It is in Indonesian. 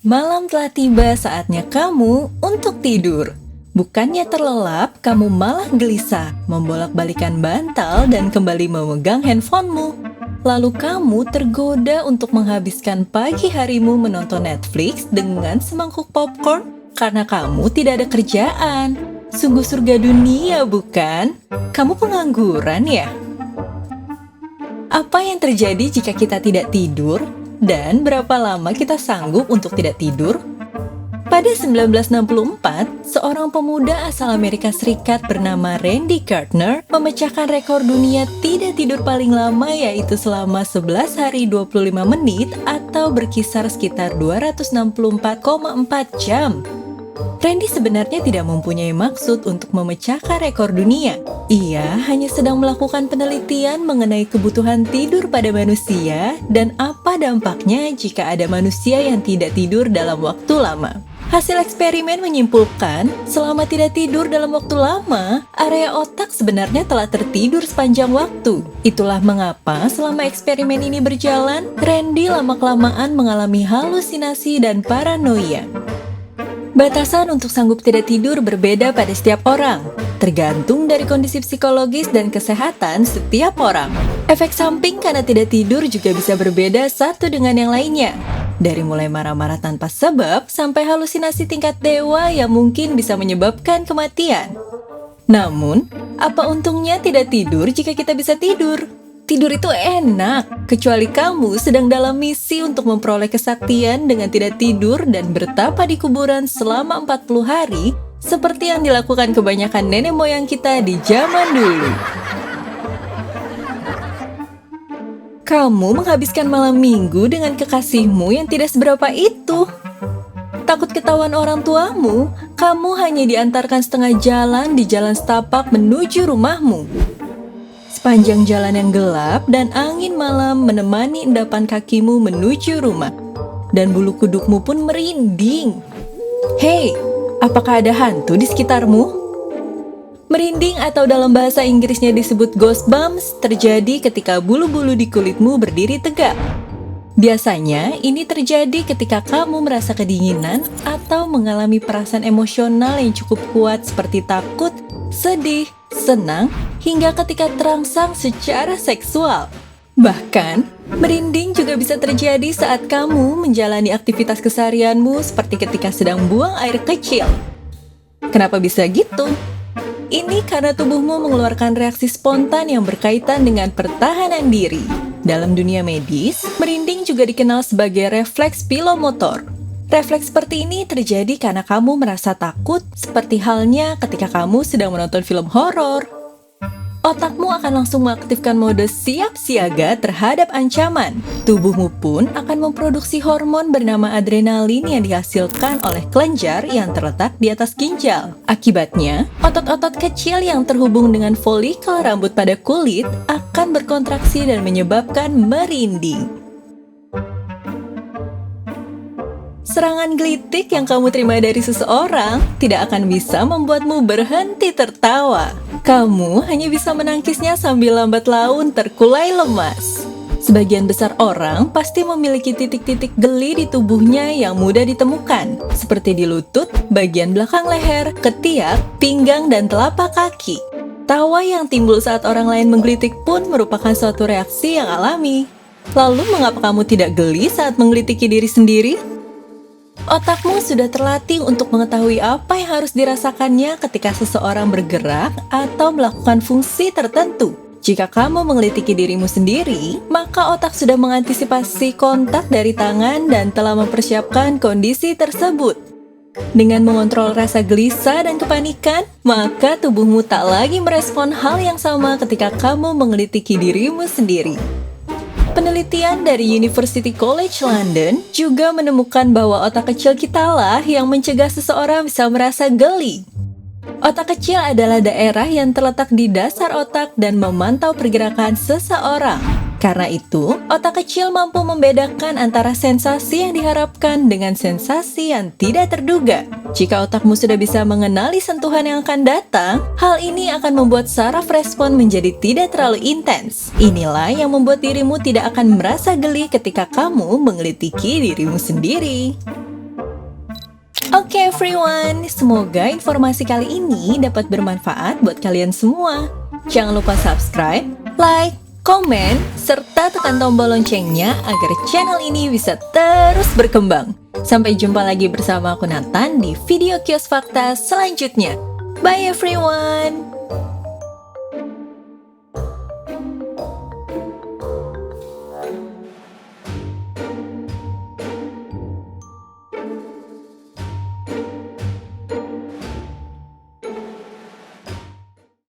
Malam telah tiba, saatnya kamu untuk tidur. Bukannya terlelap, kamu malah gelisah, membolak-balikan bantal dan kembali memegang handphonemu. Lalu kamu tergoda untuk menghabiskan pagi harimu menonton Netflix dengan semangkuk popcorn karena kamu tidak ada kerjaan. Sungguh surga dunia, bukan? Kamu pengangguran ya? Apa yang terjadi jika kita tidak tidur? Dan berapa lama kita sanggup untuk tidak tidur? Pada 1964, seorang pemuda asal Amerika Serikat bernama Randy Gardner memecahkan rekor dunia tidak tidur paling lama, yaitu selama 11 hari 25 menit atau berkisar sekitar 264,4 jam. Randy sebenarnya tidak mempunyai maksud untuk memecahkan rekor dunia. Ia hanya sedang melakukan penelitian mengenai kebutuhan tidur pada manusia dan apa dampaknya jika ada manusia yang tidak tidur dalam waktu lama. Hasil eksperimen menyimpulkan, selama tidak tidur dalam waktu lama, area otak sebenarnya telah tertidur sepanjang waktu. Itulah mengapa selama eksperimen ini berjalan, Randy lama-kelamaan mengalami halusinasi dan paranoia. Batasan untuk sanggup tidak tidur berbeda pada setiap orang, tergantung dari kondisi psikologis dan kesehatan setiap orang. Efek samping karena tidak tidur juga bisa berbeda satu dengan yang lainnya. Dari mulai marah-marah tanpa sebab, sampai halusinasi tingkat dewa yang mungkin bisa menyebabkan kematian. Namun, apa untungnya tidak tidur jika kita bisa tidur? Tidur itu enak, kecuali kamu sedang dalam misi untuk memperoleh kesaktian dengan tidak tidur dan bertapa di kuburan selama 40 hari, seperti yang dilakukan kebanyakan nenek moyang kita di zaman dulu. Kamu menghabiskan malam minggu dengan kekasihmu yang tidak seberapa itu. Takut ketahuan orang tuamu, kamu hanya diantarkan setengah jalan di jalan setapak menuju rumahmu. Sepanjang jalan yang gelap dan angin malam menemani endapan kakimu menuju rumah. Dan bulu kudukmu pun merinding. Hei, apakah ada hantu di sekitarmu? Merinding atau dalam bahasa Inggrisnya disebut ghost bumps terjadi ketika bulu-bulu di kulitmu berdiri tegak. Biasanya ini terjadi ketika kamu merasa kedinginan atau mengalami perasaan emosional yang cukup kuat seperti takut, sedih, senang, hingga ketika terangsang secara seksual. Bahkan, merinding juga bisa terjadi saat kamu menjalani aktivitas keseharianmu seperti ketika sedang buang air kecil. Kenapa bisa gitu? Ini karena tubuhmu mengeluarkan reaksi spontan yang berkaitan dengan pertahanan diri. Dalam dunia medis, merinding juga dikenal sebagai refleks pilomotor. Refleks seperti ini terjadi karena kamu merasa takut, seperti halnya ketika kamu sedang menonton film horor. Otakmu akan langsung mengaktifkan mode siap siaga terhadap ancaman. Tubuhmu pun akan memproduksi hormon bernama adrenalin yang dihasilkan oleh kelenjar yang terletak di atas ginjal. Akibatnya, otot-otot kecil yang terhubung dengan folikel rambut pada kulit akan berkontraksi dan menyebabkan merinding. Serangan gelitik yang kamu terima dari seseorang tidak akan bisa membuatmu berhenti tertawa. Kamu hanya bisa menangkisnya sambil lambat laun terkulai lemas. Sebagian besar orang pasti memiliki titik-titik geli di tubuhnya yang mudah ditemukan, seperti di lutut, bagian belakang leher, ketiak, pinggang, dan telapak kaki. Tawa yang timbul saat orang lain menggelitik pun merupakan suatu reaksi yang alami. Lalu, mengapa kamu tidak geli saat menggelitiki diri sendiri? Otakmu sudah terlatih untuk mengetahui apa yang harus dirasakannya ketika seseorang bergerak atau melakukan fungsi tertentu. Jika kamu mengelitiki dirimu sendiri, maka otak sudah mengantisipasi kontak dari tangan dan telah mempersiapkan kondisi tersebut. Dengan mengontrol rasa gelisah dan kepanikan, maka tubuhmu tak lagi merespon hal yang sama ketika kamu mengelitiki dirimu sendiri. Penelitian dari University College London juga menemukan bahwa otak kecil kitalah yang mencegah seseorang bisa merasa geli. Otak kecil adalah daerah yang terletak di dasar otak dan memantau pergerakan seseorang. Karena itu, otak kecil mampu membedakan antara sensasi yang diharapkan dengan sensasi yang tidak terduga. Jika otakmu sudah bisa mengenali sentuhan yang akan datang, hal ini akan membuat saraf respon menjadi tidak terlalu intens. Inilah yang membuat dirimu tidak akan merasa geli ketika kamu mengelitiki dirimu sendiri. Oke everyone, semoga informasi kali ini dapat bermanfaat buat kalian semua. Jangan lupa subscribe, like, komen, serta tekan tombol loncengnya agar channel ini bisa terus berkembang. Sampai jumpa lagi bersama aku Nathan di video Kios Fakta selanjutnya. Bye everyone!